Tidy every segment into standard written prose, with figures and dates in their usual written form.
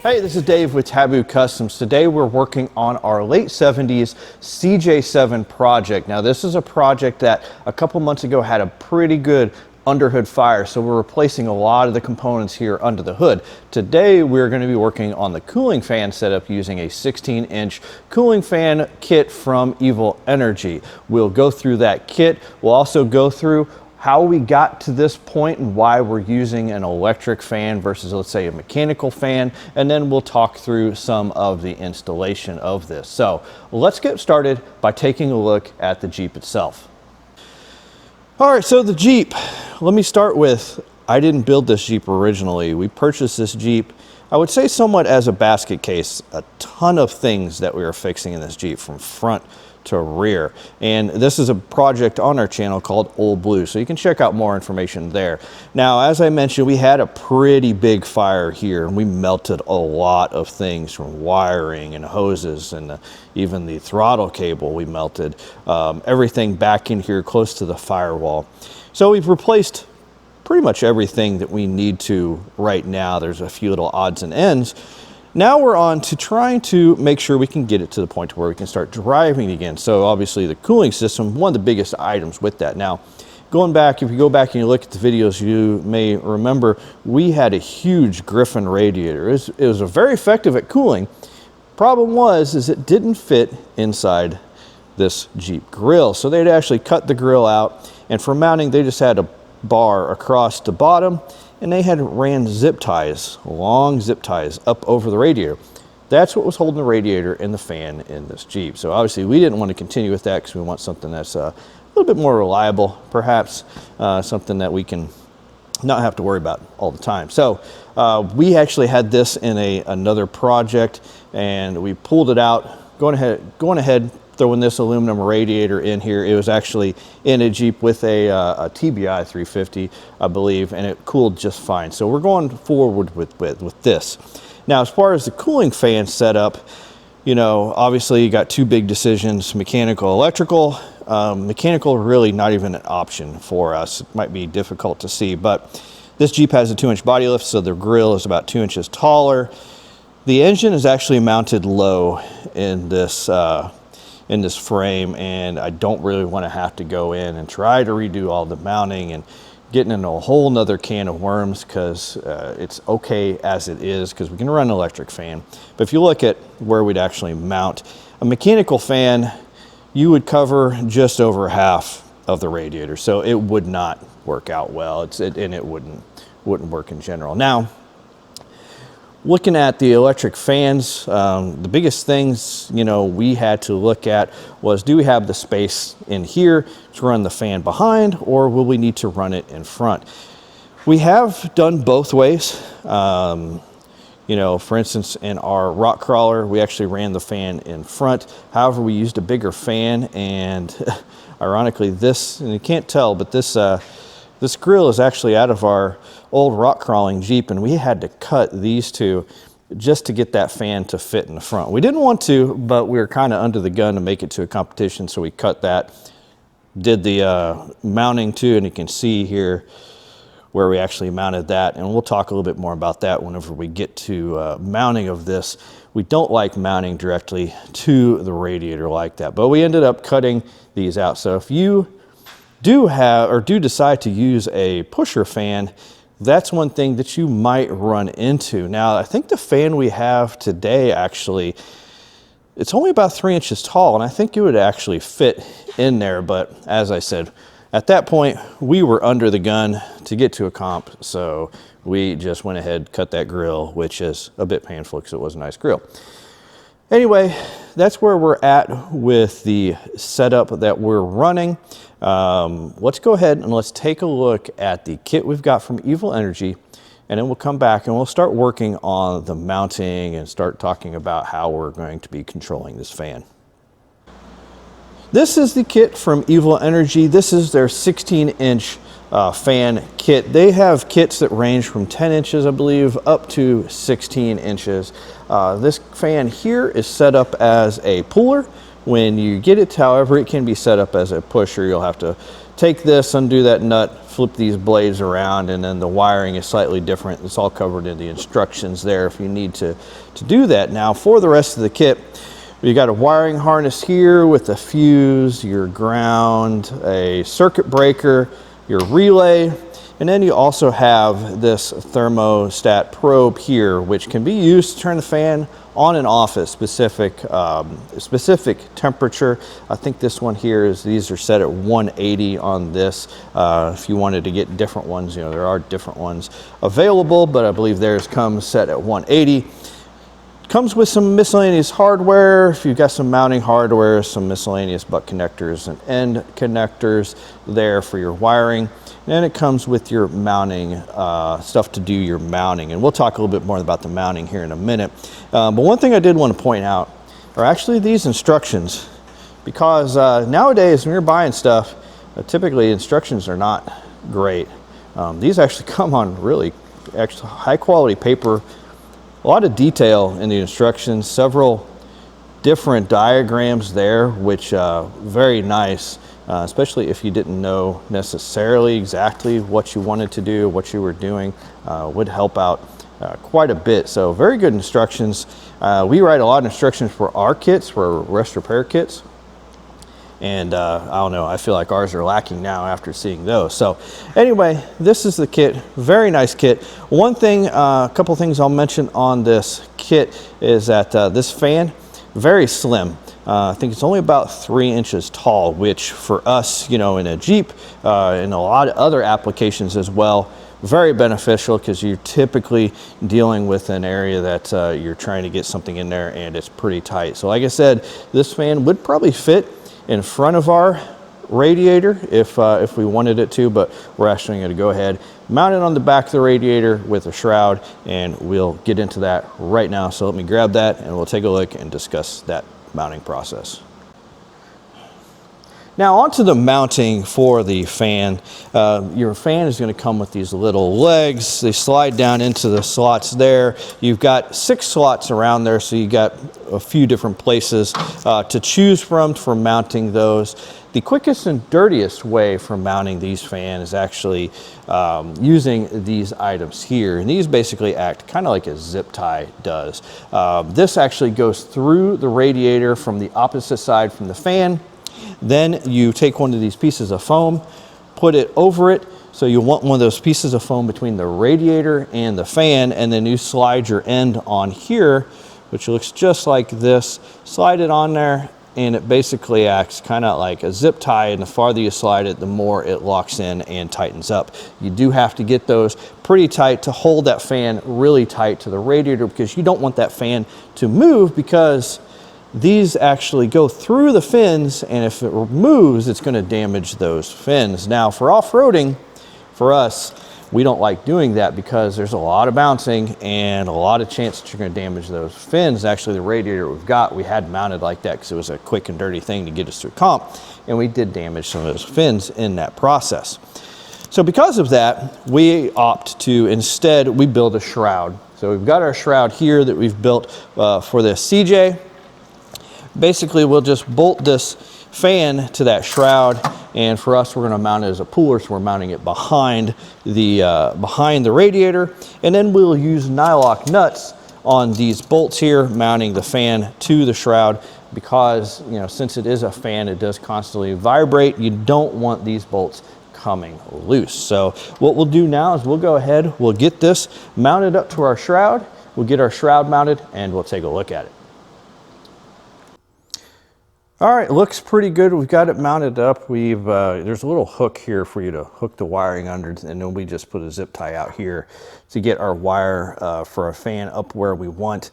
Hey, this is Dave with Taboo Customs. Today we're working on our late 70s CJ7 Project. Now this is a project that a couple months ago had a pretty good underhood fire, so we're replacing a lot of the components here under the hood. Today we're going to be working on the cooling fan setup using a 16-inch cooling fan kit from Evil Energy. We'll go through that kit. We'll also go through how we got to this point and why we're using an electric fan versus, let's say, a mechanical fan, and then we'll talk through some of the installation of this. So let's get started by taking a look at the Jeep itself. All right, so the Jeep, let me start with, I didn't build this Jeep originally. We purchased this Jeep, I would say somewhat as a basket case. A ton of things that we were fixing in this Jeep from front to rear, and this is a project on our channel called Old Blue, so you can check out more information there. Now, as I mentioned, we had a pretty big fire here, and we melted a lot of things from wiring and hoses, and even the throttle cable we melted, everything back in here close to the firewall. So we've replaced pretty much everything that we need to right now. There's a few little odds and ends. Now we're on to trying to make sure we can get it to the point where we can start driving again. So obviously the cooling system, one of the biggest items with that. Now, going back, if you go back and you look at the videos, you may remember we had a huge Griffin radiator. It was very effective at cooling. Problem was, it didn't fit inside this Jeep grill. So they'd actually cut the grill out, and for mounting, they just had a bar across the bottom, and they had ran zip ties, long zip ties up over the radiator. That's what was holding the radiator and the fan in this Jeep. So obviously we didn't want to continue with that because we want something that's a little bit more reliable, perhaps something that we can not have to worry about all the time. So we actually had this in another project, and we pulled it out, going ahead, throwing this aluminum radiator in here. It was actually in a Jeep with a TBI 350, I believe, and it cooled just fine. So we're going forward with this. Now, as far as the cooling fan setup, you know, obviously you got two big decisions: mechanical, electrical. Mechanical really not even an option for us. It might be difficult to see, but this Jeep has a 2-inch body lift, so the grille is about 2 inches taller. The engine is actually mounted low in this frame, and I don't really want to have to go in and try to redo all the mounting and getting into a whole nother can of worms, because it's okay as it is, because we can run an electric fan. But if you look at where we'd actually mount a mechanical fan, you would cover just over half of the radiator, so it would not work out well. And it wouldn't work in general. Now, looking at the electric fans, the biggest things, you know, we had to look at was, do we have the space in here to run the fan behind, or will we need to run it in front? We have done both ways. You know, for instance, in our rock crawler, we actually ran the fan in front. However, we used a bigger fan, and ironically this, and you can't tell, but this grill is actually out of our old rock crawling Jeep, and we had to cut these two just to get that fan to fit in the front. We didn't want to, but we were kind of under the gun to make it to a competition, so we cut that, did the mounting too, and you can see here where we actually mounted that, and we'll talk a little bit more about that whenever we get to mounting of this. We don't like mounting directly to the radiator like that, but we ended up cutting these out. So if you do decide to use a pusher fan, that's one thing that you might run into. Now, I think the fan we have today, actually, it's only about 3 inches tall, and I think it would actually fit in there. But as I said, at that point, we were under the gun to get to a comp, so we just went ahead, cut that grill, which is a bit painful because it was a nice grill. Anyway, that's where we're at with the setup that we're running. Let's go ahead and let's take a look at the kit we've got from Evil Energy, and then we'll come back and we'll start working on the mounting and start talking about how we're going to be controlling this fan. This is the kit from Evil Energy. This is their 16-inch fan kit. They have kits that range from 10 inches, I believe, up to 16 inches. This fan here is set up as a puller. When you get it, however, it can be set up as a pusher. You'll have to take this, undo that nut, flip these blades around, and then the wiring is slightly different. It's all covered in the instructions there if you need to do that. Now for the rest of the kit, you got a wiring harness here with a fuse, your ground, a circuit breaker, your relay, and then you also have this thermostat probe here, which can be used to turn the fan on and off at specific temperature. I think this one here is, these are set at 180 on this. If you wanted to get different ones, you know, there are different ones available, but I believe theirs comes set at 180. Comes with some miscellaneous hardware. If you've got some mounting hardware, some miscellaneous butt connectors and end connectors there for your wiring. And it comes with your mounting stuff to do your mounting. And we'll talk a little bit more about the mounting here in a minute. But one thing I did want to point out are actually these instructions, because nowadays when you're buying stuff, typically instructions are not great. These actually come on really high quality paper. A lot of detail in the instructions, several different diagrams there, which very nice, especially if you didn't know necessarily exactly what you wanted to do, what you were doing, would help out quite a bit. So very good instructions. We write a lot of instructions for our kits, for rest repair kits. And I don't know, I feel like ours are lacking now after seeing those. So anyway, this is the kit, very nice kit. One thing, a couple things I'll mention on this kit is that this fan, very slim. I think it's only about 3 inches tall, which for us, you know, in a Jeep, and a lot of other applications as well, very beneficial, because you're typically dealing with an area that you're trying to get something in there and it's pretty tight. So like I said, this fan would probably fit in front of our radiator if we wanted it to, but we're actually going to go ahead, mount it on the back of the radiator with a shroud, and we'll get into that right now. So let me grab that and we'll take a look and discuss that mounting process. Now onto the mounting for the fan. Your fan is going to come with these little legs. They slide down into the slots there. You've got 6 slots around there, so you got a few different places to choose from for mounting those. The quickest and dirtiest way for mounting these fans is actually using these items here. And these basically act kind of like a zip tie does. This actually goes through the radiator from the opposite side from the fan. Then you take one of these pieces of foam, put it over it. So you want one of those pieces of foam between the radiator and the fan, and then you slide your end on here, which looks just like this. Slide it on there, and it basically acts kind of like a zip tie, and the farther you slide it, the more it locks in and tightens up. You do have to get those pretty tight to hold that fan really tight to the radiator, because you don't want that fan to move, because these actually go through the fins, and if it moves, it's going to damage those fins. Now for off-roading, for us, we don't like doing that, because there's a lot of bouncing and a lot of chance that you're going to damage those fins. Actually, the radiator we had mounted like that because it was a quick and dirty thing to get us through comp, and we did damage some of those fins in that process. So because of that, we opt to instead, we build a shroud. So we've got our shroud here that we've built for the CJ. Basically, we'll just bolt this fan to that shroud, and for us, we're going to mount it as a puller, so we're mounting it behind the radiator, and then we'll use nylock nuts on these bolts here, mounting the fan to the shroud, because, you know, since it is a fan, it does constantly vibrate. You don't want these bolts coming loose. So what we'll do now is we'll go ahead, we'll get this mounted up to our shroud, we'll get our shroud mounted, and we'll take a look at it. All right, looks pretty good. We've got it mounted up. There's a little hook here for you to hook the wiring under, and then we just put a zip tie out here to get our wire for our fan up where we want.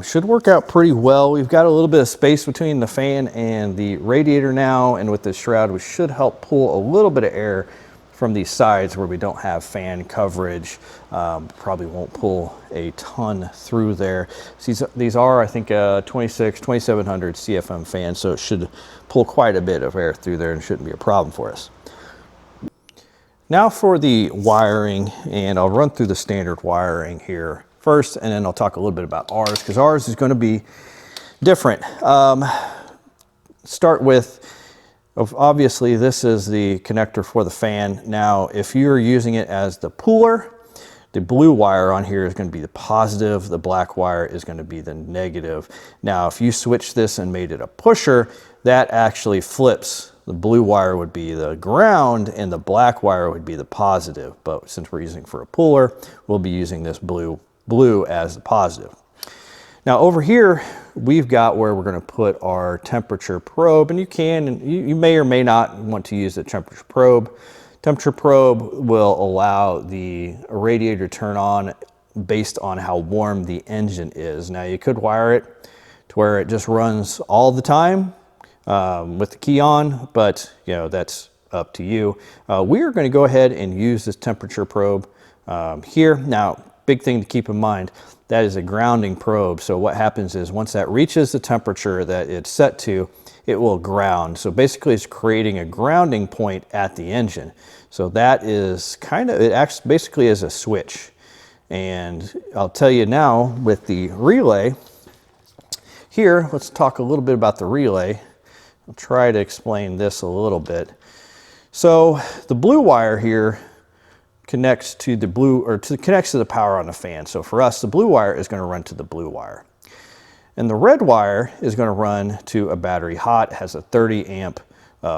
Should work out pretty well. We've got a little bit of space between the fan and the radiator now, and with this shroud, we should help pull a little bit of air from these sides where we don't have fan coverage. Probably won't pull a ton through there. These are, I think, 2700 CFM fans, so it should pull quite a bit of air through there and shouldn't be a problem for us. Now for the wiring, and I'll run through the standard wiring here first, and then I'll talk a little bit about ours, because ours is going to be different. Start with Obviously, this is the connector for the fan. Now, if you're using it as the puller, the blue wire on here is going to be the positive, the black wire is going to be the negative. Now, if you switch this and made it a pusher, that actually flips. The blue wire would be the ground and the black wire would be the positive. But since we're using for a puller, we'll be using this blue as the positive. Now over here, we've got where we're going to put our temperature probe, and you may or may not want to use the temperature probe. Temperature probe will allow the radiator to turn on based on how warm the engine is. Now you could wire it to where it just runs all the time with the key on, but that's up to you. We are going to go ahead and use this temperature probe here. Now, big thing to keep in mind, that is a grounding probe. So what happens is once that reaches the temperature that it's set to, it will ground. So basically it's creating a grounding point at the engine. So that is it acts basically as a switch. And I'll tell you now with the relay here, let's talk a little bit about the relay. I'll try to explain this a little bit. So the blue wire here connects to the power on the fan. So for us, the blue wire is going to run to the blue wire. And the red wire is going to run to a battery hot. It has a 30 amp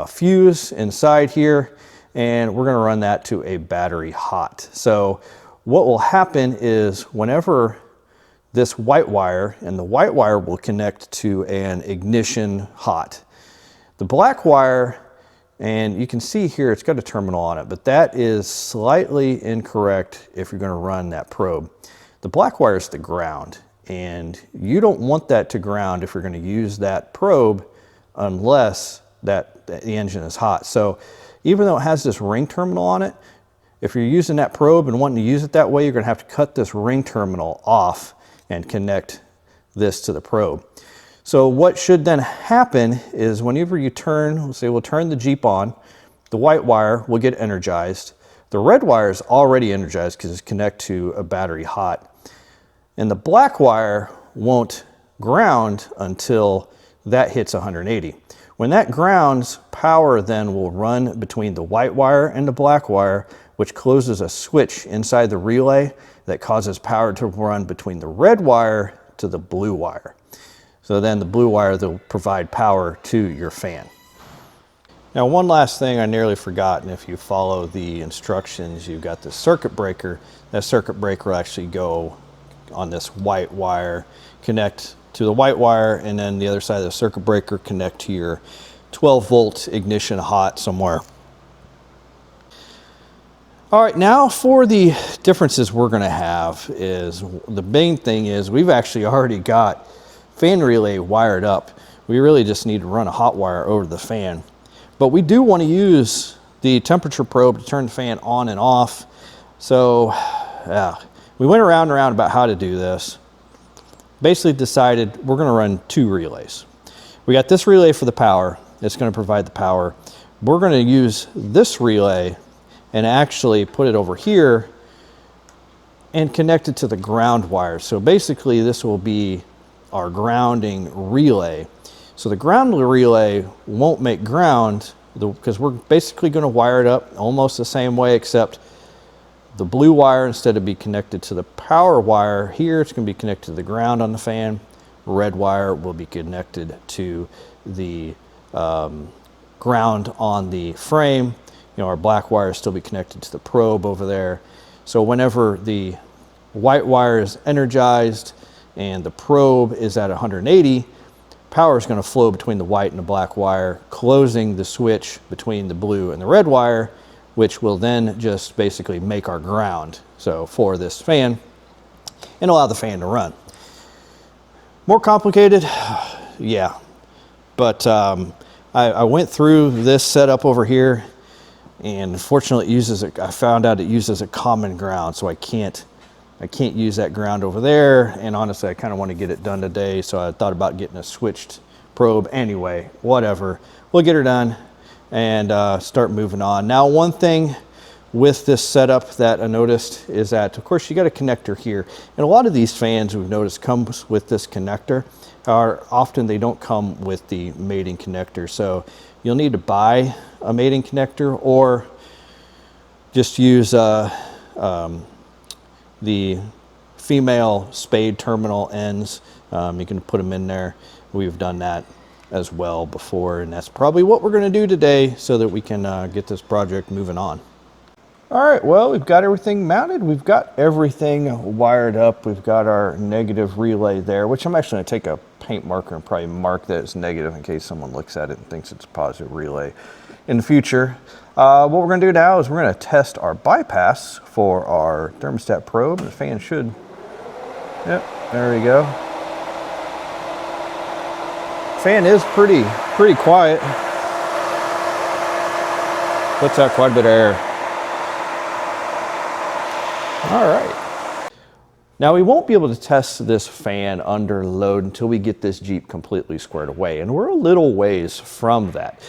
fuse inside here, and we're going to run that to a battery hot. So what will happen is whenever this white wire, and the white wire will connect to an ignition hot. The black wire, and you can see here it's got a terminal on it, but that is slightly incorrect if you're going to run that probe. The black wire is the ground, and you don't want that to ground if you're going to use that probe unless the engine is hot. So even though it has this ring terminal on it, if you're using that probe and wanting to use it that way, you're going to have to cut this ring terminal off and connect this to the probe. So what should then happen is whenever you turn, let's say we'll turn the Jeep on, the white wire will get energized. The red wire is already energized because it's connected to a battery hot. And the black wire won't ground until that hits 180. When that grounds, power then will run between the white wire and the black wire, which closes a switch inside the relay that causes power to run between the red wire to the blue wire. So then the blue wire will provide power to your fan. Now, one last thing I nearly forgot, and if you follow the instructions, you've got the circuit breaker. That circuit breaker will actually go on this white wire, connect to the white wire, and then the other side of the circuit breaker connect to your 12 volt ignition hot somewhere. All right, now for the differences we're gonna have is, the main thing is we've actually already got fan relay wired up. We really just need to run a hot wire over the fan. But we do want to use the temperature probe to turn the fan on and off. So yeah, we went around and around about how to do this. Basically decided we're going to run two relays. We got this relay for the power. It's going to provide the power. We're going to use this relay and actually put it over here and connect it to the ground wire. So basically this will be our grounding relay. So the ground relay won't make ground because we're basically going to wire it up almost the same way, except the blue wire, instead of being connected to the power wire here, it's going to be connected to the ground on the fan. Red wire will be connected to the ground on the frame. Our black wire will still be connected to the probe over there. So whenever the white wire is energized and the probe is at 180, power is going to flow between the white and the black wire, closing the switch between the blue and the red wire, which will then just basically make our ground. So for this fan, and allow the fan to run. More complicated? Yeah. But I went through this setup over here, and unfortunately I found out it uses a common ground, so I can't use that ground over there, and honestly I kind of want to get it done today, so I thought about getting a switched probe. Anyway, whatever, we'll get her done and start moving on. Now, one thing with this setup that I noticed is that, of course, you got a connector here, and a lot of these fans we've noticed comes with this connector. Often they don't come with the mating connector, so you'll need to buy a mating connector, or just use the female spade terminal ends. You can put them in there. We've done that as well before, and that's probably what we're going to do today so that we can get this project moving on. All right, well, we've got everything mounted. We've got everything wired up. We've got our negative relay there, which I'm actually going to take a paint marker and probably mark that as negative in case someone looks at it and thinks it's a positive relay in the future. What we're going to do now is we're going to test our bypass for our thermostat probe. The fan should, yep, there we go. Fan is pretty quiet. Puts out quite a bit of air. All right. Now we won't be able to test this fan under load until we get this Jeep completely squared away, and we're a little ways from that.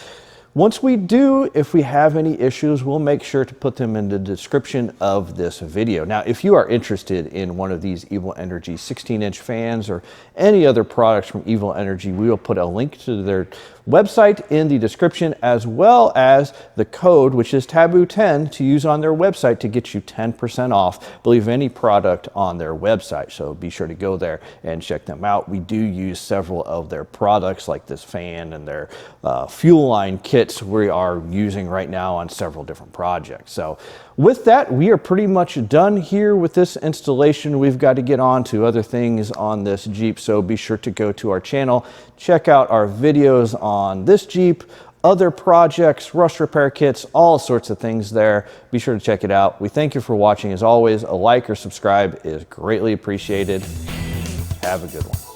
Once we do, if we have any issues, we'll make sure to put them in the description of this video. Now, if you are interested in one of these Evil Energy 16-inch fans or any other products from Evil Energy, we will put a link to their website in the description, as well as the code, which is Taboo10, to use on their website to get you 10% off, I believe, any product on their website. So be sure to go there and check them out. We do use several of their products, like this fan and their fuel line kits we are using right now on several different projects. So with that, we are pretty much done here with this installation. We've got to get on to other things on this Jeep, so be sure to go to our channel, check out our videos on this Jeep, other projects, rust repair kits, all sorts of things there. Be sure to check it out. We thank you for watching. As always, a like or subscribe is greatly appreciated. Have a good one.